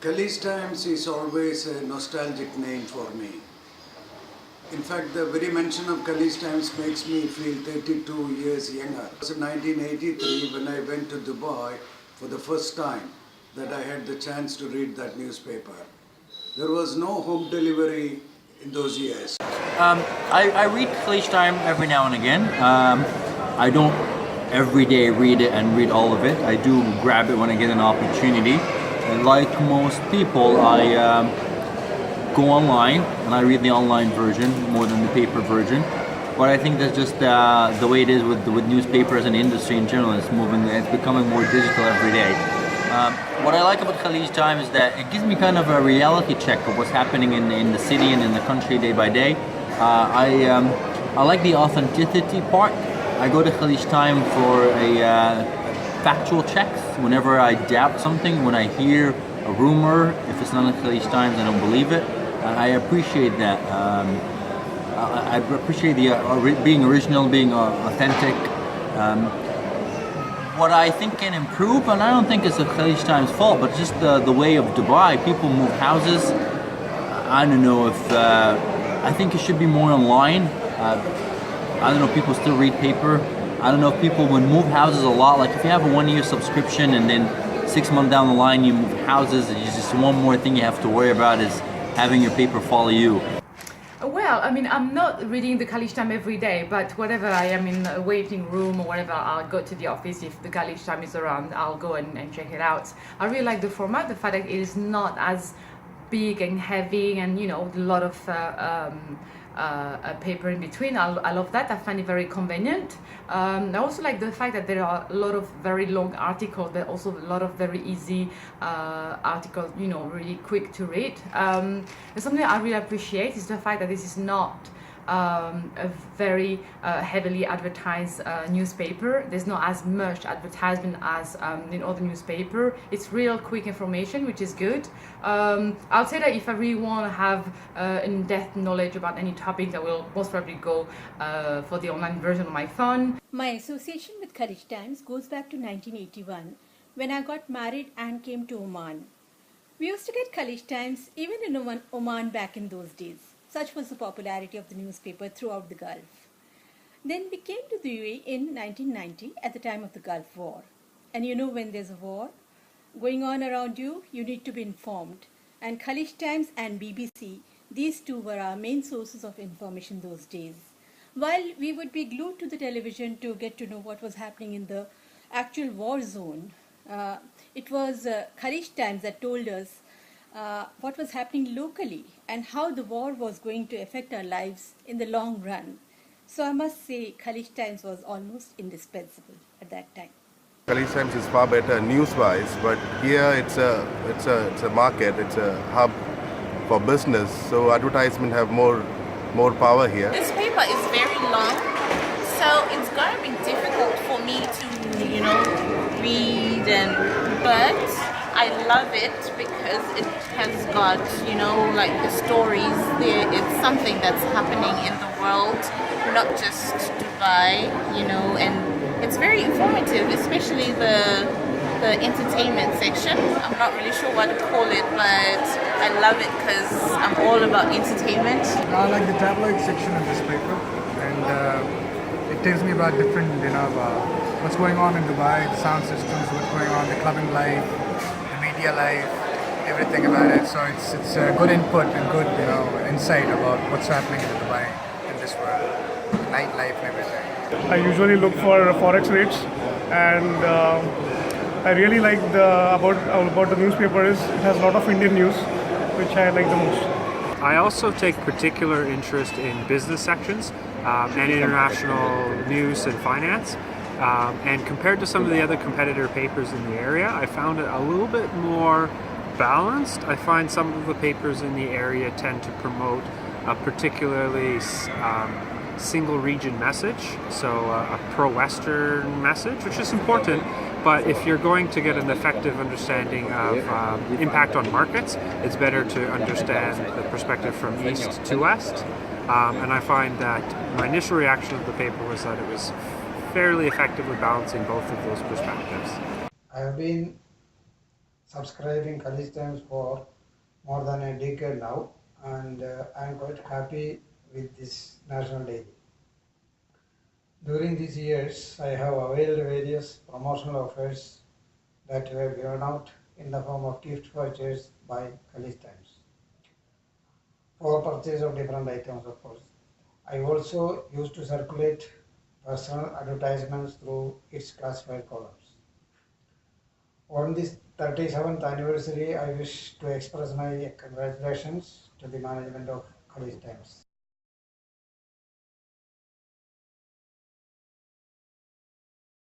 Khaleej Times is always a nostalgic name for me. In fact, the very mention of Khaleej Times makes me feel 32 years younger. It was in 1983 when I went to Dubai for the first time that I had the chance to read that newspaper. There was no home delivery in those years. I read Khaleej Time every now and again. I don't every day read it and read all of it. I do grab it when I get an opportunity. And like most people, I go online and I read the online version more than the paper version. But I think that's just the way it is with newspapers and industry in general. It's becoming more digital every day. What I like about Khaleej Time is that it gives me kind of a reality check of what's happening in the city and in the country day by day. I like the authenticity part. I go to Khaleej Time for a factual checks. Whenever I doubt something, when I hear a rumor, if it's not in Khaleej Times, I don't believe it. I appreciate that. I appreciate the being original, being authentic. What I think can improve, and I don't think it's the Khaleej Times' fault, but just the way of Dubai. People move houses. I don't know if I think it should be more online. I don't know if people still read paper. I don't know if people would move houses a lot. Like if you have a 1-year subscription and then 6 months down the line you move houses, it's just one more thing you have to worry about is having your paper follow you. Well, I mean, I'm not reading the Khaleej Time every day, but whatever I am in a waiting room or whatever, I'll go to the office. If the Khaleej Time is around, I'll go and check it out. I really like the format, the fact that it is not as big and heavy and, you know, a lot of paper in between. I love that. I find it very convenient. I also like the fact that there are a lot of very long articles, but also a lot of very easy articles, you know, really quick to read. Something I really appreciate is the fact that this is not a very heavily advertised newspaper. There's not as much advertisement as in other newspaper. It's real quick information, which is good. I'll say that if I really want to have in-depth knowledge about any topic, I will most probably go for the online version on my phone. My association with Khaleej Times goes back to 1981 when I got married and came to Oman. We used to get Khaleej Times even in Oman back in those days. Such was the popularity of the newspaper throughout the Gulf. Then we came to the UAE in 1990 at the time of the Gulf War. And you know, when there's a war going on around you, you need to be informed. And Khaleej Times and BBC, these two were our main sources of information those days. While we would be glued to the television to get to know what was happening in the actual war zone, it was Khaleej Times that told us what was happening locally and how the war was going to affect our lives in the long run. So I must say Khaleej Times was almost indispensable at that time. Khaleej Times is far better news-wise, but here it's a market, it's a hub for business, so advertisement have more power here. This paper is very long, so it's going to be difficult for me to, you know, read, but I love it because it has got, you know, like the stories there. It's something that's happening in the world, not just Dubai, you know, and it's very informative, especially the entertainment section. I'm not really sure what to call it, but I love it because I'm all about entertainment. I like the tabloid section of this paper, and it tells me about different, you know, what's going on in Dubai, the sound systems, what's going on, the clubbing life, media life, everything about it. So it's a good input and good, you know, insight about what's happening in Dubai, in this world, nightlife and everything. I usually look for forex rates, and I really like about the newspaper is it has a lot of Indian news, which I like the most. I also take particular interest in business sections and international news and finance. And compared to some of the other competitor papers in the area, I found it a little bit more balanced. I find some of the papers in the area tend to promote a particularly single region message, so a pro-Western message, which is important. But if you're going to get an effective understanding of impact on markets, it's better to understand the perspective from east to west. And I find that my initial reaction of the paper was that it was fairly effectively balancing both of those perspectives. I have been subscribing Khaleej Times for more than a decade now, and I am quite happy with this national daily. During these years, I have availed various promotional offers that were given out in the form of gift vouchers by Khaleej Times for purchase of different items, of course. I also used to circulate personal advertisements through its classified columns. On this 37th anniversary, I wish to express my congratulations to the management of Khaleej Times.